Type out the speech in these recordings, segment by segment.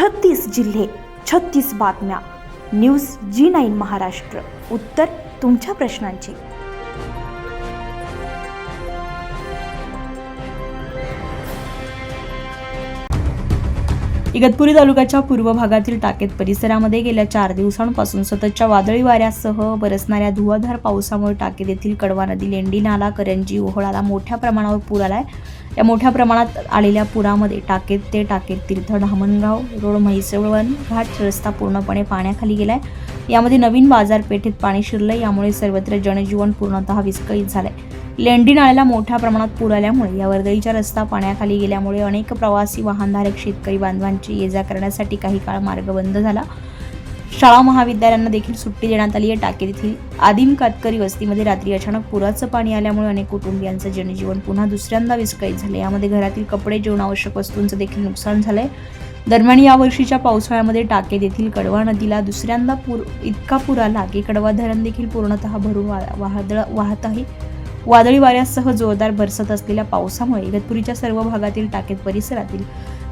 36 जिल्हे, 36 बातम्या. News G9 Maharashtra. उत्तर तुमच्या प्रश्नांची. इगतपुरी तालुक्याच्या पूर्व भागातील टाकेत परिसरामध्ये गेल्या 4 दिवसांपासून सततच्या वादळी वाऱ्यासह बरसणाऱ्या धुवाधार पावसामुळे टाकेत येथील कडवा नदी, लेंडी नाला, करंजी, ओहळाला मोठ्या प्रमाणावर पूर आलाय. या मोठ्या प्रमाणात आलेल्या पुरामध्ये टाकेत ते टाकेत तीर्थ, धामणगाव रोड, म्हैसवळण घाट रस्ता पूर्णपणे पाण्याखाली गेलाय. यामध्ये नवीन बाजारपेठेत पाणी शिरलंय. यामुळे सर्वत्र जनजीवन पूर्णतः विस्कळीत झालंय. लेंडी नाल्याला मोठ्या प्रमाणात पूर आल्यामुळे या वर्दळीचा रस्ता पाण्याखाली गेल्यामुळे अनेक प्रवासी, वाहनधारक, शेतकरी बांधवांची ये-जा करण्यासाठी काही काळ मार्ग बंद झाला. शाळा महाविद्यालयांना देखील सुट्टी देण्यात आली आहे. टाकेत येथील आदिम कातकरी वस्तीमध्ये रात्री अचानक पुराचं पाणी आल्यामुळे अनेक कुटुंबियांचं जनजीवन पुन्हा दुसऱ्यांदा विस्कळीत झाले. यामध्ये घरातील कपडे, जीवनावश्यक वस्तूंचं देखील नुकसान झालंय. दरम्यान या वर्षीच्या पावसाळ्यामध्ये टाकेत येथील कडवा नदीला दुसऱ्यांदा इतका पूर आला की कडवा धरण देखील पूर्णतः भरून वाहत आहे. वादळी वाऱ्यासह जोरदार बरसत असलेल्या पावसामुळे इगतपुरीच्या सर्व भागातील टाकेत परिसरातील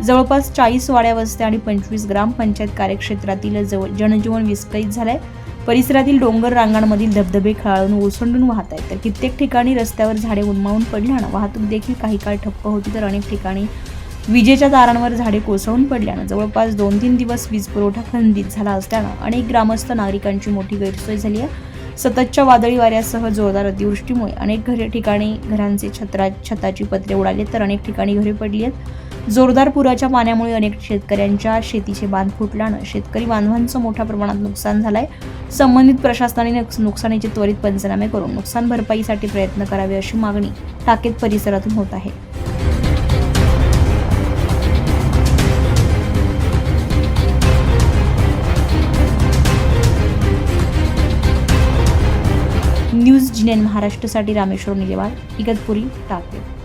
जवळपास 40 वाड्या, वस्त्या आणि 25 ग्रामपंचायत कार्यक्षेत्रातील जनजीवन विस्कळीत झालंय. परिसरातील डोंगर रांगांमधील धबधबे खळाळून ओसंडून वाहत आहेत. तर कित्येक ठिकाणी रस्त्यावर झाडे उन्मळून पडल्यानं वाहतूक देखील काही काळ ठप्प होती. तर अनेक ठिकाणी विजेच्या तारांवर झाडे कोसळून पडल्यानं जवळपास 2-3 दिवस वीज पुरवठा खंडित झाला असल्यानं अनेक ग्रामस्थ नागरिकांची मोठी गैरसोय झाली आहे. सततच्या वादळी वाऱ्यासह जोरदार अतिवृष्टीमुळे अनेक ठिकाणी घरांचे छताची पत्रे उडाली, तर अनेक ठिकाणी घरे पडली आहेत. जोरदार पुराच्या पाण्यामुळे अनेक शेतकऱ्यांच्या शेतीचे बांध फुटल्यानं शेतकरी बांधवांचं मोठ्या प्रमाणात नुकसान झालंय. संबंधित प्रशासनाने नुकसानीचे त्वरित पंचनामे करून नुकसान भरपाईसाठी प्रयत्न करावे अशी मागणी टाकेत परिसरातून होत आहे. न्यूज G9 महाराष्ट्रसाठी रामेश्वर निलेवाल, इगतपुरी, टाकेत.